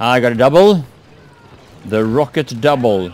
I got a double. The rocket double.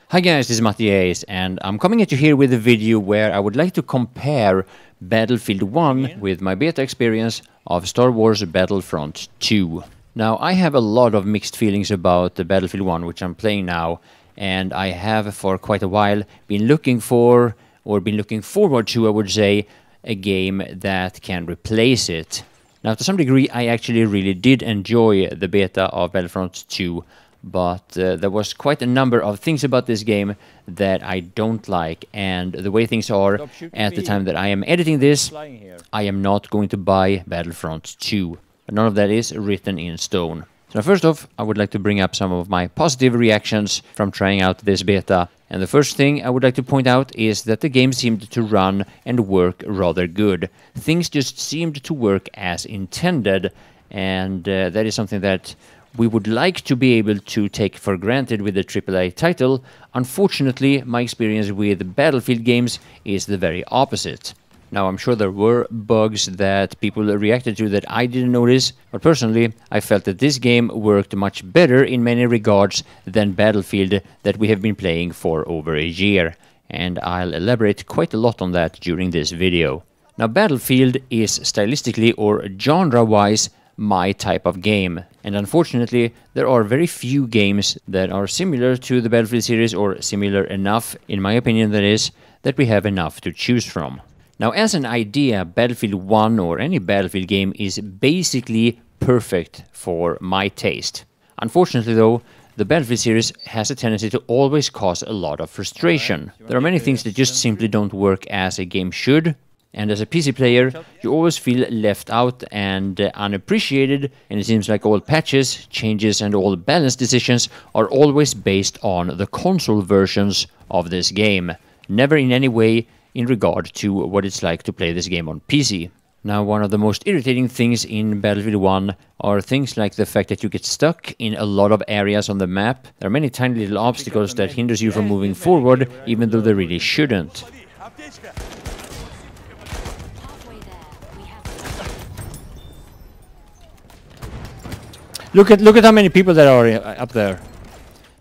Hi guys, this is MattiAce, and I'm coming at you here with a video where I would like to compare Battlefield 1 with my beta experience of Star Wars Battlefront 2. Now, I have a lot of mixed feelings about the Battlefield 1, which I'm playing now, and I have for quite a while been looking forward to, I would say, a game that can replace it. Now, to some degree, I actually really did enjoy the beta of Battlefront 2, but there was quite a number of things about this game that I don't like, and the way things are at the time that I am editing this, I am not going to buy Battlefront 2. None of that is written in stone. So first off, I would like to bring up some of my positive reactions from trying out this beta. And the first thing I would like to point out is that the game seemed to run and work rather good. Things just seemed to work as intended, and that is something that we would like to be able to take for granted with the AAA title. Unfortunately, my experience with Battlefield games is the very opposite. Now, I'm sure there were bugs that people reacted to that I didn't notice, but personally, I felt that this game worked much better in many regards than Battlefield that we have been playing for over a year, and I'll elaborate quite a lot on that during this video. Now, Battlefield is stylistically or genre-wise my type of game, and unfortunately, there are very few games that are similar to the Battlefield series, or similar enough, in my opinion that is, that we have enough to choose from. Now, as an idea, Battlefield 1 or any Battlefield game is basically perfect for my taste. Unfortunately, though, the Battlefield series has a tendency to always cause a lot of frustration. There are many things that just simply don't work as a game should, and as a PC player, you always feel left out and unappreciated, and it seems like all patches, changes, and all balance decisions are always based on the console versions of this game, never in any way in regard to what it's like to play this game on PC. Now, one of the most irritating things in Battlefield 1 are things like the fact that you get stuck in a lot of areas on the map. There are many tiny little obstacles that hinders you from moving forward, even though they really shouldn't. Look at how many people there are up there.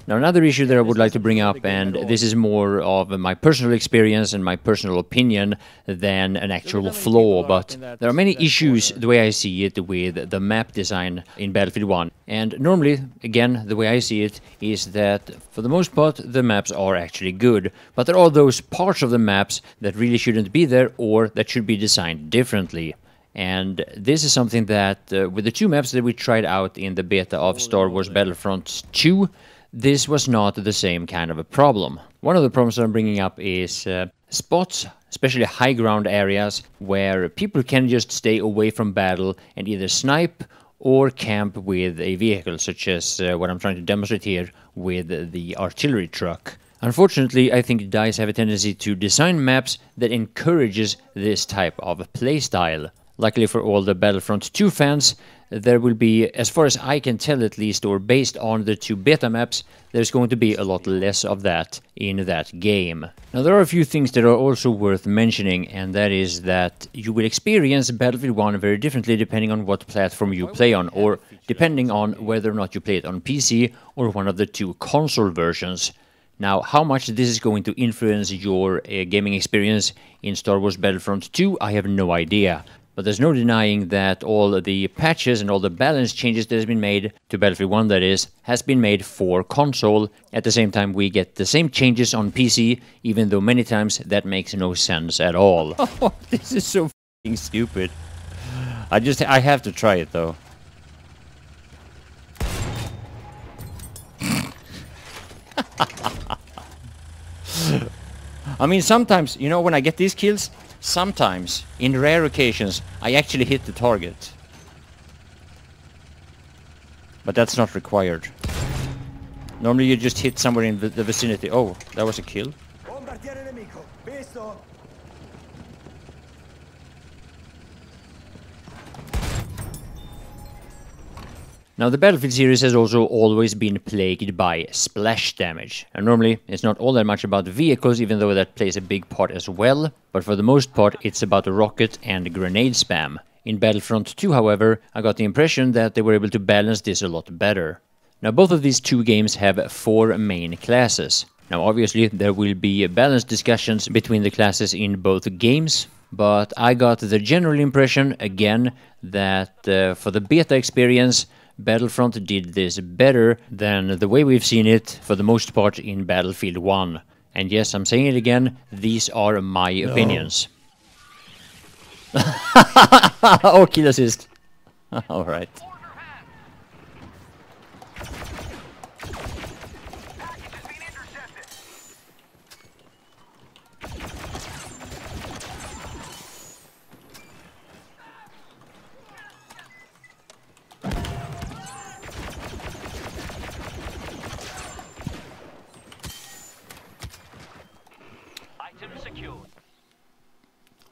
Now, another issue that I would like to bring up, and this is more of my personal experience and my personal opinion than an actual flaw, but there are many issues, the way I see it, with the map design in Battlefield 1. And normally, again, the way I see it is that, for the most part, the maps are actually good, but there are those parts of the maps that really shouldn't be there or that should be designed differently. And this is something that, with the two maps that we tried out in the beta of Star Wars Battlefront 2, this was not the same kind of a problem. One of the problems that I'm bringing up is spots, especially high ground areas, where people can just stay away from battle and either snipe or camp with a vehicle, such as what I'm trying to demonstrate here with the artillery truck. Unfortunately, I think DICE have a tendency to design maps that encourages this type of playstyle. Luckily for all the Battlefront 2 fans, there will be, as far as I can tell at least, or based on the two beta maps, there's going to be a lot less of that in that game. Now, there are a few things that are also worth mentioning, and that is that you will experience Battlefield 1 very differently depending on what platform you play on, or depending on whether or not you play it on PC or one of the two console versions. Now, how much this is going to influence your gaming experience in Star Wars Battlefront 2, I have no idea. But there's no denying that all the patches and all the balance changes that has been made to Battlefield 1, that is, has been made for console. At the same time, we get the same changes on PC, even though many times that makes no sense at all. Oh, this is so f***ing stupid. I have to try it, though. I mean, sometimes, you know, when I get these kills, sometimes, in rare occasions, I actually hit the target. But that's not required. Normally you just hit somewhere in the vicinity. Oh, that was a kill. Now, the Battlefield series has also always been plagued by splash damage. And normally, it's not all that much about vehicles, even though that plays a big part as well. But for the most part, it's about rocket and grenade spam. In Battlefront 2, however, I got the impression that they were able to balance this a lot better. Now, both of these two games have 4 main classes. Now, obviously, there will be balanced discussions between the classes in both games, but I got the general impression, again, that for the beta experience, Battlefront did this better than the way we've seen it, for the most part, in Battlefield 1. And yes, I'm saying it again, these are my opinions. Oh, kill assist. Alright.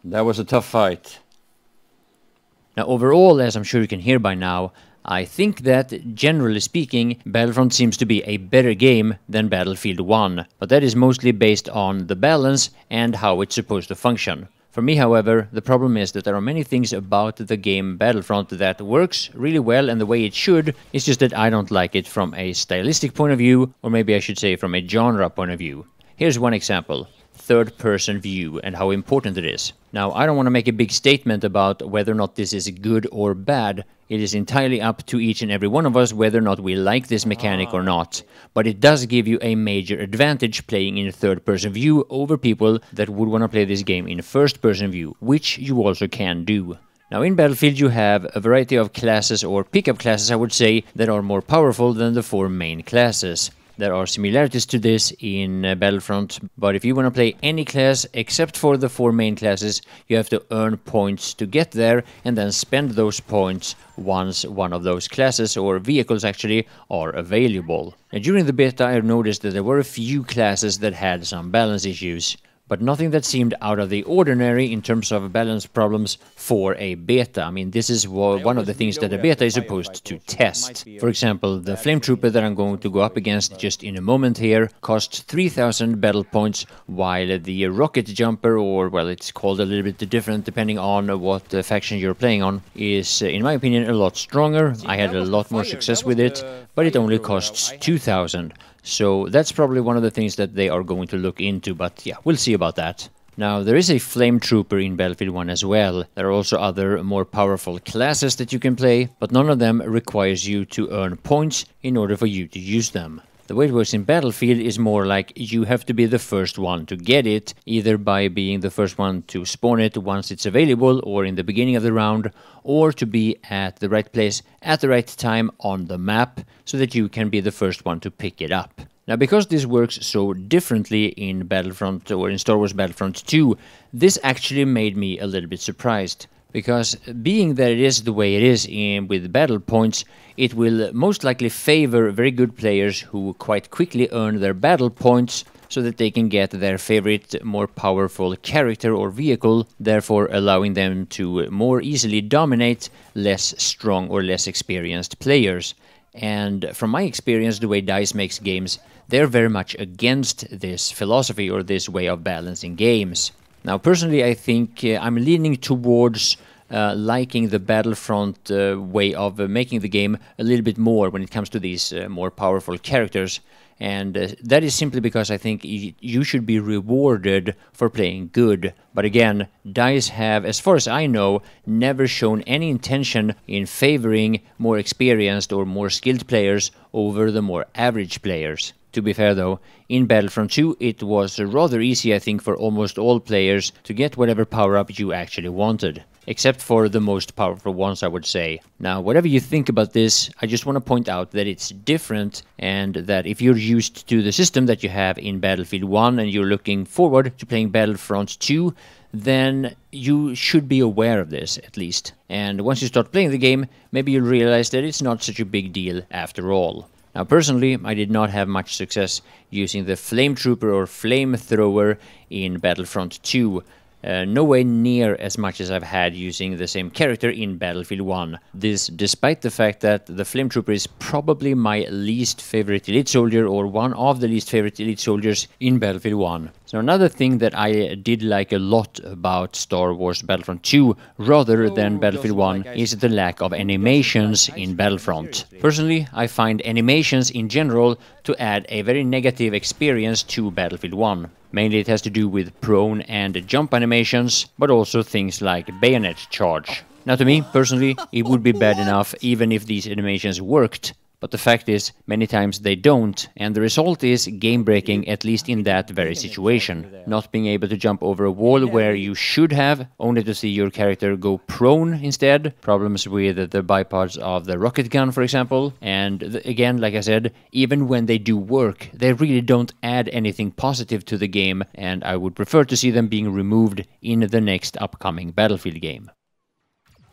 That was a tough fight. Now, overall, as I'm sure you can hear by now, I think that, generally speaking, Battlefront seems to be a better game than Battlefield 1, but that is mostly based on the balance and how it's supposed to function. For me, however, the problem is that there are many things about the game Battlefront that works really well and the way it should. It's just that I don't like it from a stylistic point of view, or maybe I should say from a genre point of view. Here's one example. Third-person view and how important it is. Now, I don't want to make a big statement about whether or not this is good or bad. It is entirely up to each and every one of us whether or not we like this mechanic or not. But it does give you a major advantage playing in third-person view over people that would want to play this game in first-person view, which you also can do. Now, in Battlefield you have a variety of classes, or pickup classes I would say, that are more powerful than the 4 main classes. There are similarities to this in Battlefront, but if you want to play any class except for the 4 main classes, you have to earn points to get there and then spend those points once one of those classes, or vehicles actually, are available. And during the beta I noticed that there were a few classes that had some balance issues, but nothing that seemed out of the ordinary in terms of balance problems for a beta. I mean, this is one of the things that a beta is supposed to test. For example, the Flame Trooper that I'm going to go up against just in a moment here costs 3,000 battle points, while the Rocket Jumper, or well, it's called a little bit different depending on what faction you're playing on, is, in my opinion, a lot stronger. I had a lot more success with it, but it only costs 2,000. So that's probably one of the things that they are going to look into, but yeah, we'll see about that. Now, there is a Flame Trooper in Battlefield 1 as well. There are also other more powerful classes that you can play, but none of them requires you to earn points in order for you to use them. The way it works in Battlefield is more like you have to be the first one to get it, either by being the first one to spawn it once it's available or in the beginning of the round, or to be at the right place at the right time on the map so that you can be the first one to pick it up. Now, because this works so differently in Battlefront, or in Star Wars Battlefront 2, this actually made me a little bit surprised. Because being that it is the way it is with battle points, it will most likely favor very good players who quite quickly earn their battle points so that they can get their favorite, more powerful character or vehicle, therefore allowing them to more easily dominate less strong or less experienced players. And from my experience, the way DICE makes games, they're very much against this philosophy or this way of balancing games. Now, personally, I think I'm leaning towards liking the Battlefront way of making the game a little bit more when it comes to these more powerful characters. And that is simply because I think you should be rewarded for playing good. But again, DICE have, as far as I know, never shown any intention in favoring more experienced or more skilled players over the more average players. To be fair though, in Battlefront 2 it was rather easy, I think, for almost all players to get whatever power-up you actually wanted. Except for the most powerful ones, I would say. Now, whatever you think about this, I just want to point out that it's different, and that if you're used to the system that you have in Battlefield 1 and you're looking forward to playing Battlefront 2, then you should be aware of this, at least. And once you start playing the game, maybe you'll realize that it's not such a big deal after all. Now, personally, I did not have much success using the Flame Trooper or Flamethrower in Battlefront 2. Nowhere near as much as I've had using the same character in Battlefield 1. This despite the fact that the Flame Trooper is probably my least favorite elite soldier, or one of the least favorite elite soldiers in Battlefield 1. So another thing that I did like a lot about Star Wars Battlefront 2 rather than Battlefield 1 is the lack of animations in Battlefront. Personally, I find animations in general to add a very negative experience to Battlefield 1. Mainly it has to do with prone and jump animations, but also things like bayonet charge. Now to me, personally, it would be bad enough even if these animations worked. But the fact is, many times they don't, and the result is game-breaking, at least in that very situation. Not being able to jump over a wall where you should have, only to see your character go prone instead. Problems with the bipods of the rocket gun, for example. And again, like I said, even when they do work, they really don't add anything positive to the game, and I would prefer to see them being removed in the next upcoming Battlefield game.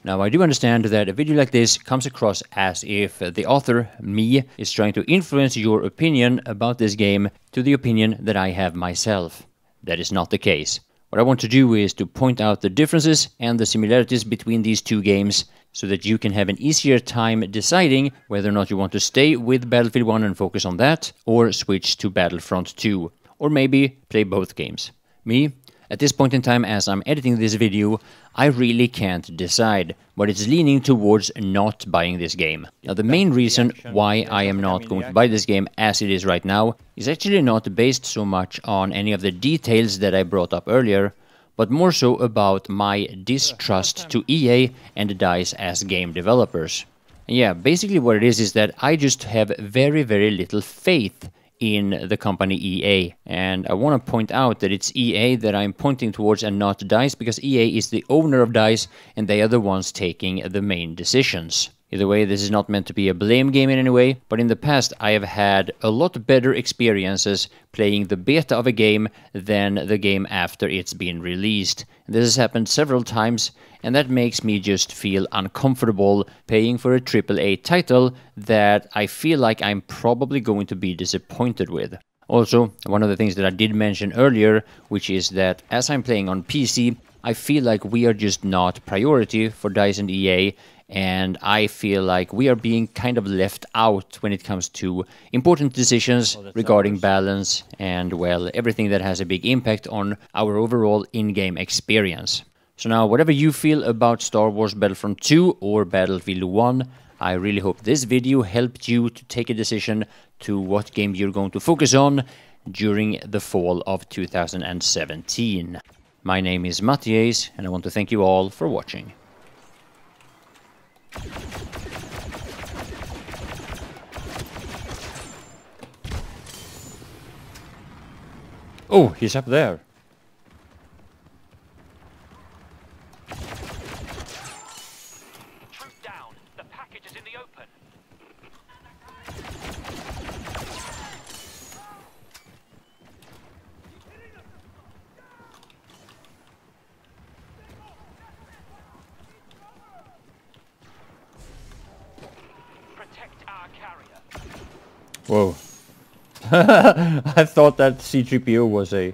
Now, I do understand that a video like this comes across as if the author, me, is trying to influence your opinion about this game to the opinion that I have myself. That is not the case. What I want to do is to point out the differences and the similarities between these two games so that you can have an easier time deciding whether or not you want to stay with Battlefield 1 and focus on that, or switch to Battlefront 2, or maybe play both games. Me? At this point in time, as I'm editing this video, I really can't decide, but it's leaning towards not buying this game. Now, the main reason why I am not going to buy this game as it is right now is actually not based so much on any of the details that I brought up earlier, but more so about my distrust to EA and DICE as game developers. Yeah, basically what it is that I just have very, very little faith in the company EA, and I want to point out that it's EA that I'm pointing towards and not DICE, because EA is the owner of DICE and they are the ones taking the main decisions. Either way, this is not meant to be a blame game in any way, but in the past I have had a lot better experiences playing the beta of a game than the game after it's been released. This has happened several times, and that makes me just feel uncomfortable paying for a AAA title that I feel like I'm probably going to be disappointed with. Also, one of the things that I did mention earlier, which is that as I'm playing on PC, I feel like we are just not priority for DICE and EA, and I feel like we are being kind of left out when it comes to important decisions regarding balance and, well, everything that has a big impact on our overall in-game experience. So now, whatever you feel about Star Wars Battlefront 2 or Battlefield 1, I really hope this video helped you to take a decision to what game you're going to focus on during the fall of 2017. My name is MattiAce, and I want to thank you all for watching. Oh, he's up there. Troop down. The package is in the open. Protect our carrier. Whoa. I thought that C-3PO was a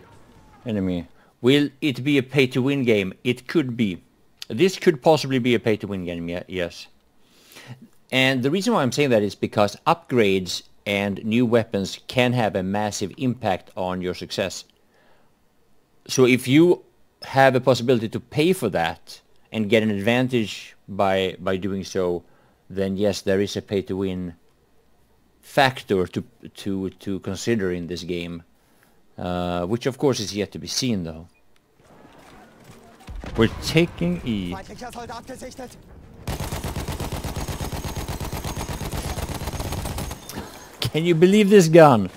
enemy. Will it be a pay-to-win game? It could be. This could possibly be a pay-to-win game, yes. And the reason why I'm saying that is because upgrades and new weapons can have a massive impact on your success. So if you have a possibility to pay for that and get an advantage by doing so, then yes, there is a pay-to-win factor to consider in this game, which of course is yet to be seen though. We're taking E. Can you believe this gun?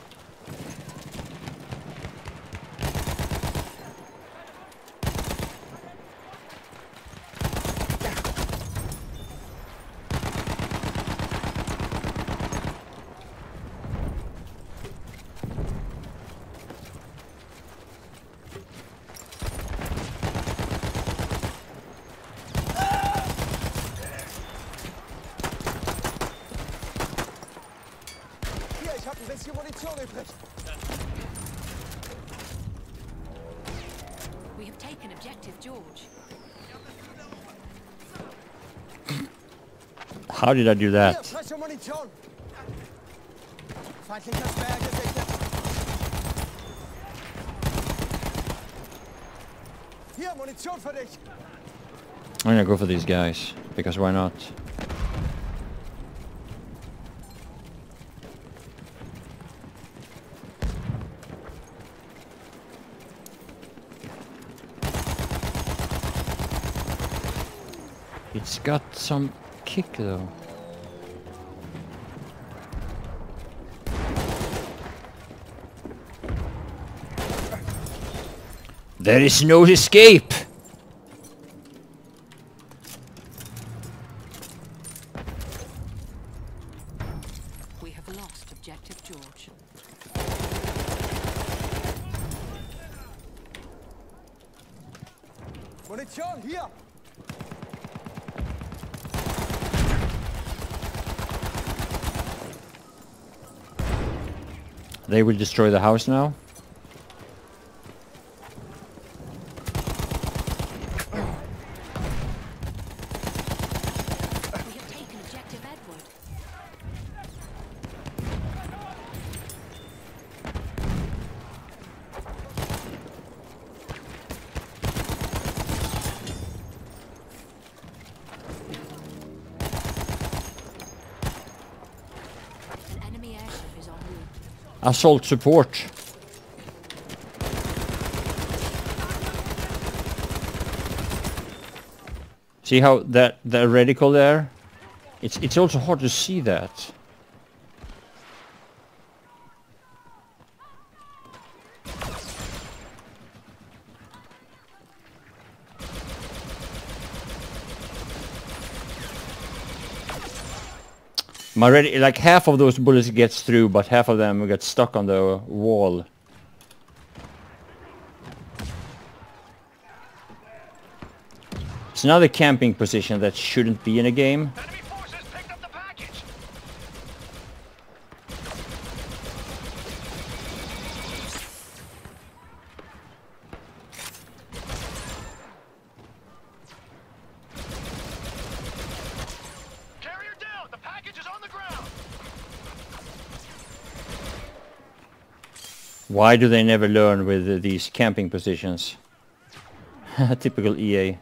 Ich habe ein bisschen Munition übrig. We have taken objective George. How did I do Hier, that? frische Munition. Feindlicher Speer gesichtet. Hier, Munition für dich. I'm gonna go for these guys, because why not? It's got some kick though. There is no escape! We have lost objective George. Munition, hier. They will destroy the house now. We have taken objective Edward. An enemy airship is en route. Assault support. See how that the reticle there? It's also hard to see that. My like half of those bullets gets through, but half of them get stuck on the wall. It's another camping position that shouldn't be in a game. Enemy forces picked up the package. Carrier down. The package is on the ground. Why do they never learn with these camping positions? Typical EA.